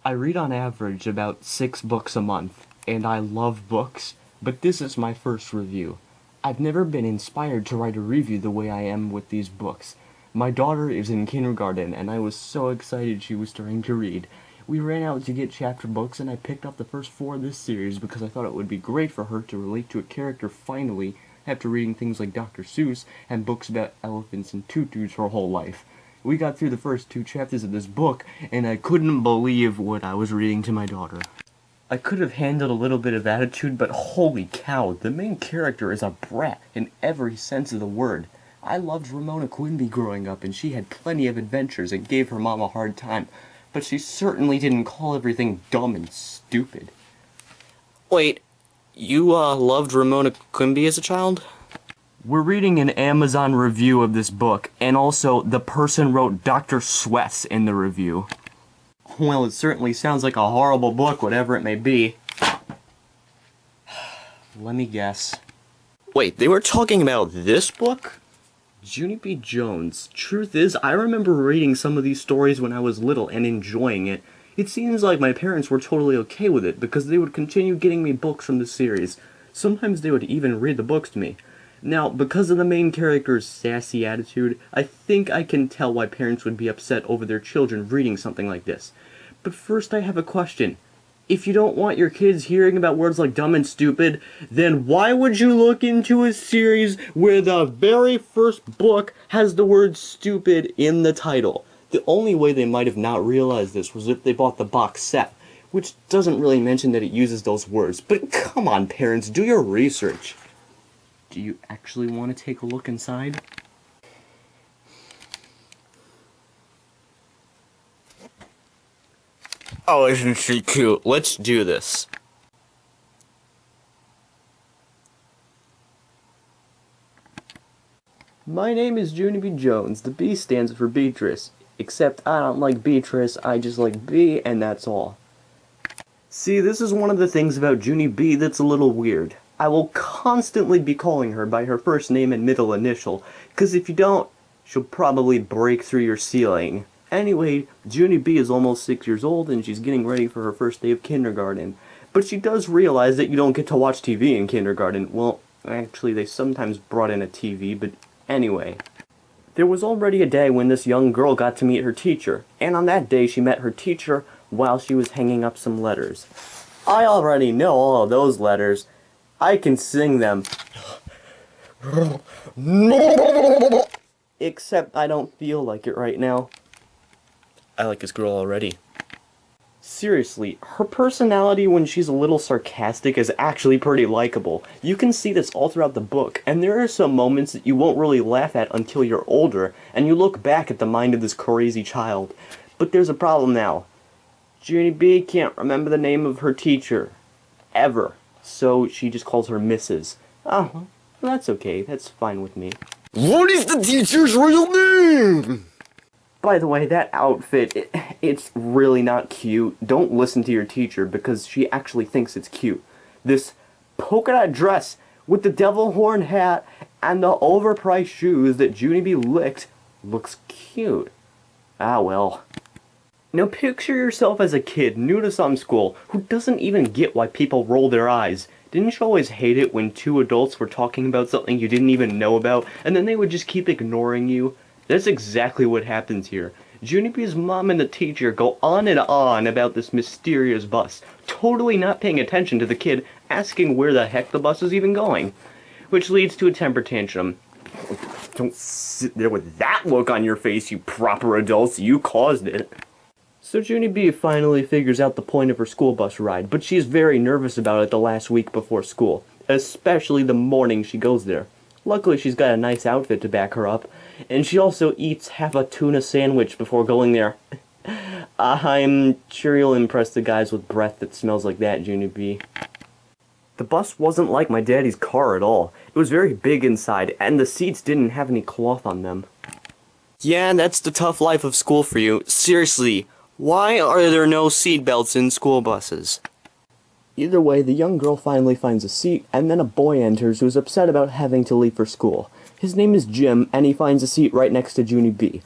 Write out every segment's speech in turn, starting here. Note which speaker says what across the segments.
Speaker 1: I read on average about 6 books a month, and I love books, but this is my first review. I've never been inspired to write a review the way I am with these books. My daughter is in kindergarten, and I was so excited she was starting to read. We ran out to get chapter books, and I picked up the first 4 of this series because I thought it would be great for her to relate to a character finally, after reading things like Dr. Seuss and books about elephants and tutus her whole life. We got through the first 2 chapters of this book, and I couldn't believe what I was reading to my daughter. I could have handled a little bit of attitude, but holy cow, the main character is a brat in every sense of the word. I loved Ramona Quimby growing up, and she had plenty of adventures and gave her mom a hard time, but she certainly didn't call everything dumb and stupid.
Speaker 2: Wait, you, loved Ramona Quimby as a child?
Speaker 1: We're reading an Amazon review of this book, and also the person wrote Dr. Sweats in the review. Well, it certainly sounds like a horrible book, whatever it may be. Let me guess.
Speaker 2: Wait, they were talking about this book?
Speaker 1: Junie B. Jones. Truth is, I remember reading some of these stories when I was little and enjoying it. It seems like my parents were totally okay with it because they would continue getting me books from the series. Sometimes they would even read the books to me. Now, because of the main character's sassy attitude, I think I can tell why parents would be upset over their children reading something like this. But first I have a question. If you don't want your kids hearing about words like dumb and stupid, then why would you look into a series where the very first book has the word stupid in the title? The only way they might have not realized this was if they bought the box set, which doesn't really mention that it uses those words. But come on, parents, do your research. Do you actually want to take a look inside?
Speaker 2: Oh, isn't she cute? Let's do this.
Speaker 1: My name is Junie B. Jones. The B stands for Beatrice. Except I don't like Beatrice, I just like B, and that's all. See, this is one of the things about Junie B that's a little weird. I will constantly be calling her by her first name and middle initial, because if you don't, she'll probably break through your ceiling. Anyway, Junie B is almost 6 years old and she's getting ready for her first day of kindergarten. But she does realize that you don't get to watch TV in kindergarten. Well, actually they sometimes brought in a TV, but anyway. There was already a day when this young girl got to meet her teacher, and on that day she met her teacher while she was hanging up some letters. I already know all of those letters. I can sing them. Except I don't feel like it right now.
Speaker 2: I like this girl already.
Speaker 1: Seriously, her personality when she's a little sarcastic is actually pretty likable. You can see this all throughout the book, and there are some moments that you won't really laugh at until you're older, and you look back at the mind of this crazy child. But there's a problem now. Junie B can't remember the name of her teacher. Ever. So she just calls her Mrs. Oh, well, that's okay. That's fine with me.
Speaker 2: What is the teacher's real name?
Speaker 1: By the way, that outfit, it's really not cute. Don't listen to your teacher because she actually thinks it's cute. This polka dot dress with the devil horn hat and the overpriced shoes that Junie B licked looks cute. Ah well. Now picture yourself as a kid new to some school who doesn't even get why people roll their eyes. Didn't you always hate it when 2 adults were talking about something you didn't even know about and then they would just keep ignoring you? That's exactly what happens here. Junie B's mom and the teacher go on and on about this mysterious bus, totally not paying attention to the kid asking where the heck the bus is even going, which leads to a temper tantrum. Don't sit there with that look on your face, you proper adults, you caused it. So Junie B finally figures out the point of her school bus ride, but she's very nervous about it the last week before school, especially the morning she goes there. Luckily she's got a nice outfit to back her up, and she also eats half a tuna sandwich before going there. I'm sure you'll impress the guys with breath that smells like that, Junie B. The bus wasn't like my daddy's car at all. It was very big inside, and the seats didn't have any cloth on them.
Speaker 2: Yeah, that's the tough life of school for you. Seriously, why are there no seatbelts in school buses?
Speaker 1: Either way, the young girl finally finds a seat, and then a boy enters who's upset about having to leave for school. His name is Jim, and he finds a seat right next to Junie B,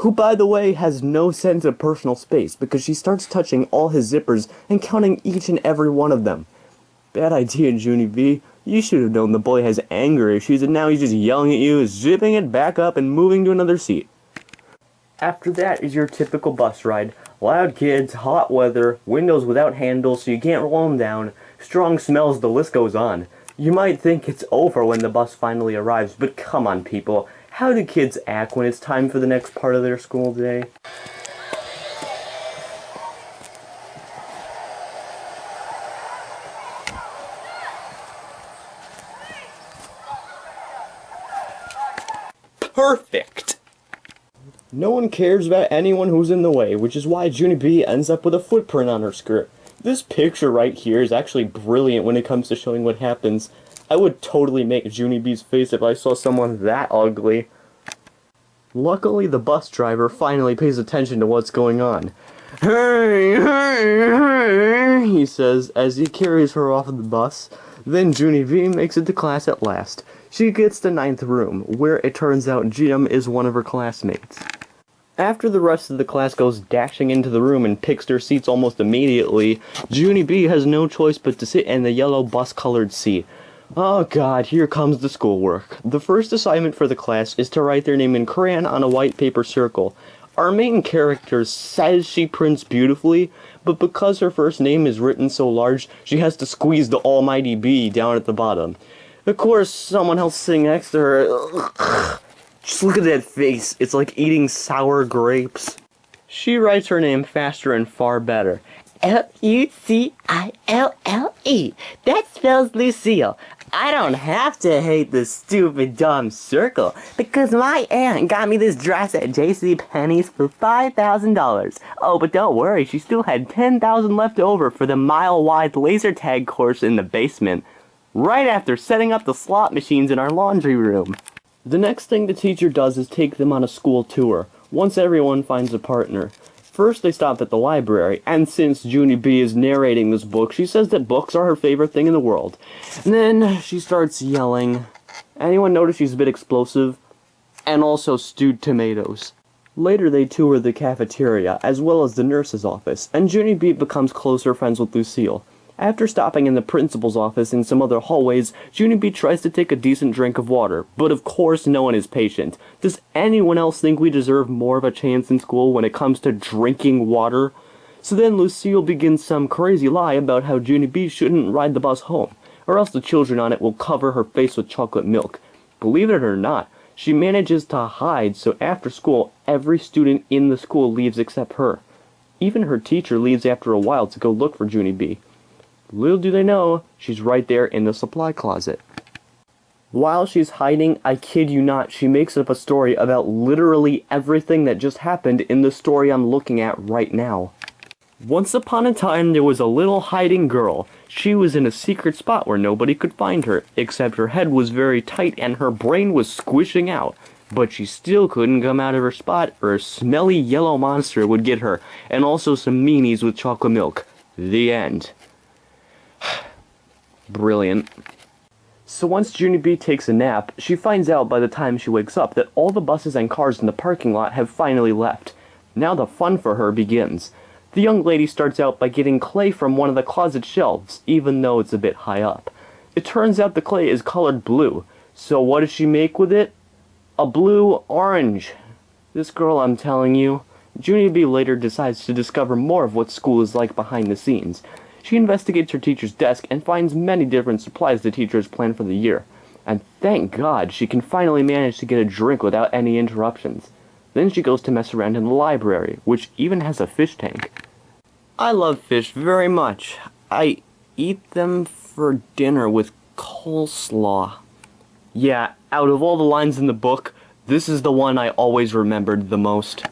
Speaker 1: who, by the way, has no sense of personal space because she starts touching all his zippers and counting each and every one of them. Bad idea, Junie B. You should have known the boy has anger issues and now he's just yelling at you, zipping it back up and moving to another seat. After that is your typical bus ride. Loud kids, hot weather, windows without handles so you can't roll them down, strong smells, the list goes on. You might think it's over when the bus finally arrives, but come on people, how do kids act when it's time for the next part of their school day?
Speaker 2: Perfect!
Speaker 1: No one cares about anyone who's in the way, which is why Junie B ends up with a footprint on her skirt. This picture right here is actually brilliant when it comes to showing what happens. I would totally make Junie B's face if I saw someone that ugly. Luckily, the bus driver finally pays attention to what's going on. Hey, hey, hey, he says as he carries her off of the bus. Then Junie B makes it to class at last. She gets to 9th room, where it turns out Jim is one of her classmates. After the rest of the class goes dashing into the room and picks their seats almost immediately, Junie B has no choice but to sit in the yellow bus-colored seat. Oh god, here comes the schoolwork. The first assignment for the class is to write their name in crayon on a white paper circle. Our main character says she prints beautifully, but because her first name is written so large, she has to squeeze the almighty B down at the bottom. Of course, someone else sitting next to her... Just look at that face. It's like eating sour grapes. She writes her name faster and far better. Lucille. That spells Lucille. I don't have to hate this stupid dumb circle because my aunt got me this dress at JCPenney's for $5,000. Oh, but don't worry, she still had $10,000 left over for the mile-wide laser tag course in the basement, right after setting up the slot machines in our laundry room. The next thing the teacher does is take them on a school tour, once everyone finds a partner. First they stop at the library, and since Junie B is narrating this book, she says that books are her favorite thing in the world. And then she starts yelling. Anyone notice she's a bit explosive? And also stewed tomatoes. Later they tour the cafeteria, as well as the nurse's office, and Junie B becomes closer friends with Lucille. After stopping in the principal's office and some other hallways, Junie B tries to take a decent drink of water, but of course no one is patient. Does anyone else think we deserve more of a chance in school when it comes to drinking water? So then Lucille begins some crazy lie about how Junie B shouldn't ride the bus home, or else the children on it will cover her face with chocolate milk. Believe it or not, she manages to hide, so after school, every student in the school leaves except her. Even her teacher leaves after a while to go look for Junie B. Little do they know, she's right there in the supply closet. While she's hiding, I kid you not, she makes up a story about literally everything that just happened in the story I'm looking at right now. Once upon a time, there was a little hiding girl. She was in a secret spot where nobody could find her, except her head was very tight and her brain was squishing out. But she still couldn't come out of her spot, or a smelly yellow monster would get her, and also some meanies with chocolate milk. The end. Brilliant. So once Junie B takes a nap, she finds out by the time she wakes up that all the buses and cars in the parking lot have finally left. Now the fun for her begins. The young lady starts out by getting clay from one of the closet shelves, even though it's a bit high up. It turns out the clay is colored blue. So what does she make with it? A blue orange. This girl, I'm telling you. Junie B later decides to discover more of what school is like behind the scenes. She investigates her teacher's desk and finds many different supplies the teacher has planned for the year. And thank God she can finally manage to get a drink without any interruptions. Then she goes to mess around in the library, which even has a fish tank. I love fish very much. I eat them for dinner with coleslaw. Yeah, out of all the lines in the book, this is the one I always remembered the most.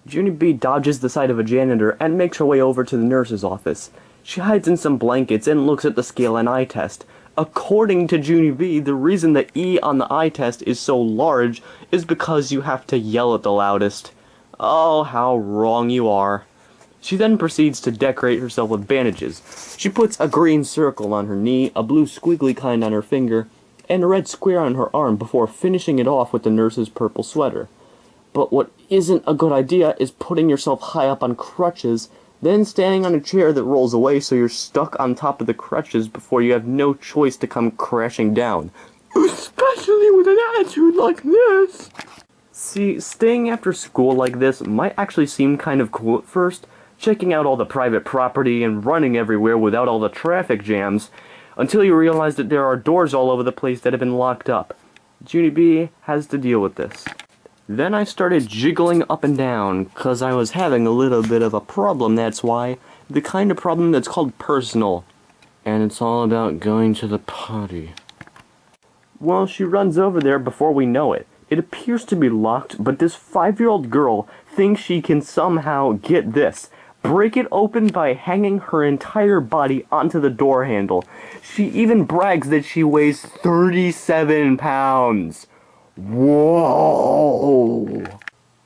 Speaker 1: Junie B dodges the sight of a janitor and makes her way over to the nurse's office. She hides in some blankets and looks at the scale and eye test. According to Junie B, the reason the E on the eye test is so large is because you have to yell at the loudest. Oh, how wrong you are. She then proceeds to decorate herself with bandages. She puts a green circle on her knee, a blue squiggly kind on her finger, and a red square on her arm before finishing it off with the nurse's purple sweater. But what isn't a good idea is putting yourself high up on crutches, then standing on a chair that rolls away so you're stuck on top of the crutches before you have no choice to come crashing down. Especially with an attitude like this! See, staying after school like this might actually seem kind of cool at first, checking out all the private property and running everywhere without all the traffic jams, until you realize that there are doors all over the place that have been locked up. Junie B has to deal with this. Then I started jiggling up and down, 'cause I was having a little bit of a problem, that's why. The kind of problem that's called personal. And it's all about going to the potty. Well, she runs over there before we know it. It appears to be locked, but this 5-year-old girl thinks she can somehow, get this, break it open by hanging her entire body onto the door handle. She even brags that she weighs 37 pounds. Whoa!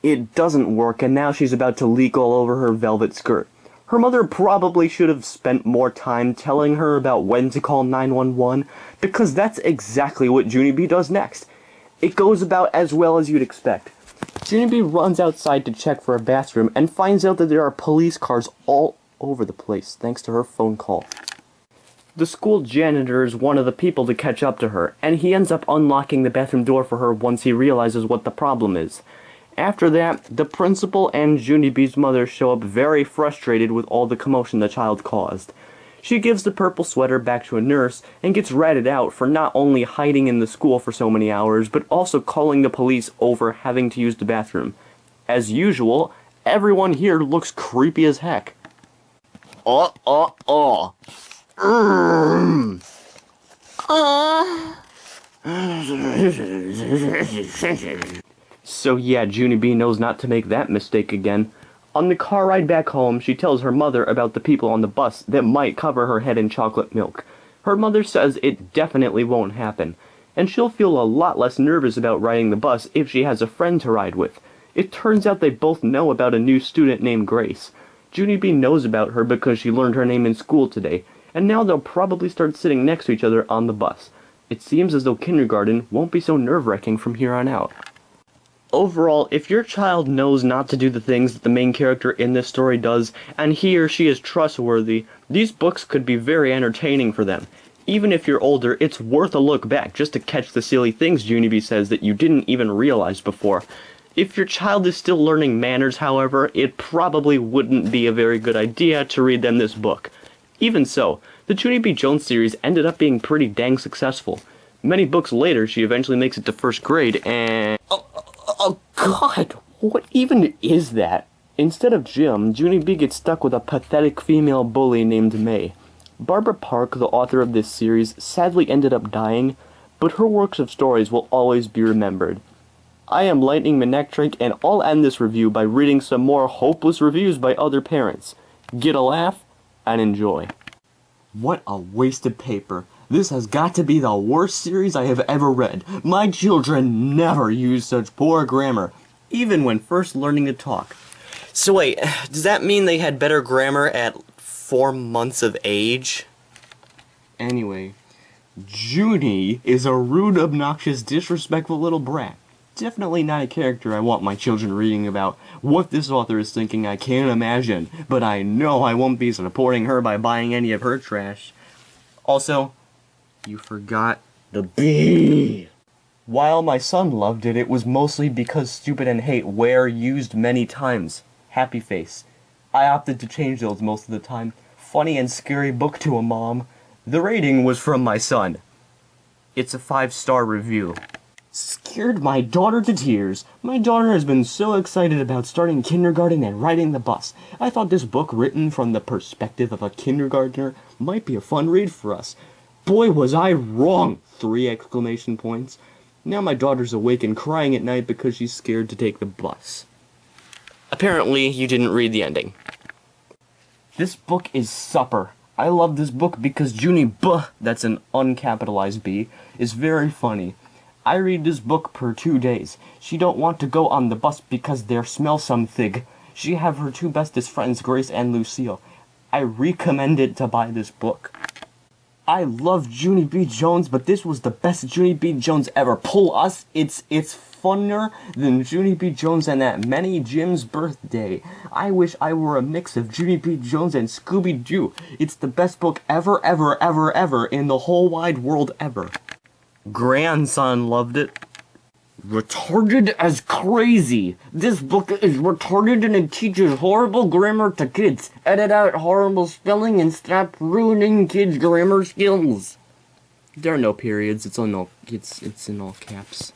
Speaker 1: It doesn't work, and now she's about to leak all over her velvet skirt. Her mother probably should have spent more time telling her about when to call 911, because that's exactly what Junie B does next. It goes about as well as you'd expect. Junie B runs outside to check for a bathroom and finds out that there are police cars all over the place, thanks to her phone call. The school janitor is one of the people to catch up to her, and he ends up unlocking the bathroom door for her once he realizes what the problem is. After that, the principal and Junie B's mother show up very frustrated with all the commotion the child caused. She gives the purple sweater back to a nurse and gets ratted out for not only hiding in the school for so many hours, but also calling the police over having to use the bathroom. As usual, everyone here looks creepy as heck. So yeah, Junie B knows not to make that mistake again. On the car ride back home, she tells her mother about the people on the bus that might cover her head in chocolate milk. Her mother says it definitely won't happen, and she'll feel a lot less nervous about riding the bus if she has a friend to ride with. It turns out they both know about a new student named Grace. Junie B knows about her because she learned her name in school today, and now they'll probably start sitting next to each other on the bus. It seems as though kindergarten won't be so nerve-wracking from here on out. Overall, if your child knows not to do the things that the main character in this story does, and he or she is trustworthy, these books could be very entertaining for them. Even if you're older, it's worth a look back just to catch the silly things Junie B says that you didn't even realize before. If your child is still learning manners, however, it probably wouldn't be a very good idea to read them this book. Even so, the Junie B. Jones series ended up being pretty dang successful. Many books later, she eventually makes it to first grade, and... Oh God, what even is that? Instead of Jim, Junie B gets stuck with a pathetic female bully named May. Barbara Park, the author of this series, sadly ended up dying, but her works of stories will always be remembered. I am Lightning Manectric, and I'll end this review by reading some more hopeless reviews by other parents. Get a laugh, and enjoy. What a waste of paper. This has got to be the worst series I have ever read. My children never use such poor grammar, even when first learning to talk.
Speaker 2: So wait, does that mean they had better grammar at 4 months of age?
Speaker 1: Anyway, Junie is a rude, obnoxious, disrespectful little brat. Definitely not a character I want my children reading about. What this author is thinking, I can't imagine, but I know I won't be supporting her by buying any of her trash. Also, you forgot the B. While my son loved it, it was mostly because stupid and hate were used many times. Happy face. I opted to change those most of the time. Funny and scary book to a mom. The rating was from my son. It's a 5-star review. Scared my daughter to tears. My daughter has been so excited about starting kindergarten and riding the bus. I thought this book, written from the perspective of a kindergartner, might be a fun read for us. Boy, was I wrong! 3 exclamation points. Now my daughter's awake and crying at night because she's scared to take the bus.
Speaker 2: Apparently, you didn't read the ending.
Speaker 1: This book is supper. I love this book because Junie B, that's an uncapitalized B, is very funny. I read this book per 2 days. She don't want to go on the bus because there smell something. She have her 2 bestest friends, Grace and Lucille. I recommend it to buy this book. I love Junie B. Jones, but this was the best Junie B. Jones ever. Pull Us, it's funner than Junie B. Jones and That Many Jim's Birthday. I wish I were a mix of Junie B. Jones and Scooby-Doo. It's the best book ever, ever, ever, ever in the whole wide world ever. Grandson loved it. Retarded as crazy. This book is retarded and it teaches horrible grammar to kids. Edit out horrible spelling and stop ruining kids' grammar skills. There are no periods. It's in all caps.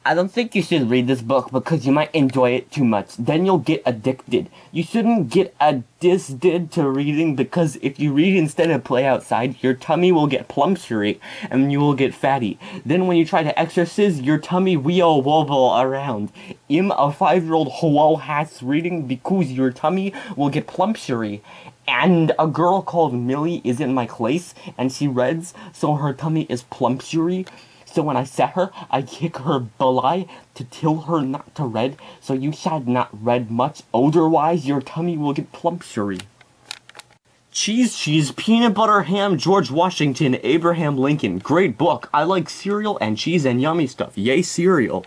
Speaker 1: I don't think you should read this book because you might enjoy it too much. Then you'll get addicted. You shouldn't get addicted to reading because if you read instead of play outside, your tummy will get plumpsury and you will get fatty. Then when you try to exercise, your tummy will wobble around. I'm a 5-year-old who has reading because your tummy will get plumpsury. And a girl called Millie is in my class and she reads, so her tummy is plumpsury. So when I set her, I kick her belly to tell her not to read, so you should not read much, otherwise your tummy will get plumpsury. Cheese, peanut butter, ham, George Washington, Abraham Lincoln. Great book. I like cereal and cheese and yummy stuff. Yay, cereal.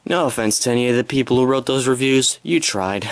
Speaker 2: No offense to any of the people who wrote those reviews, you tried.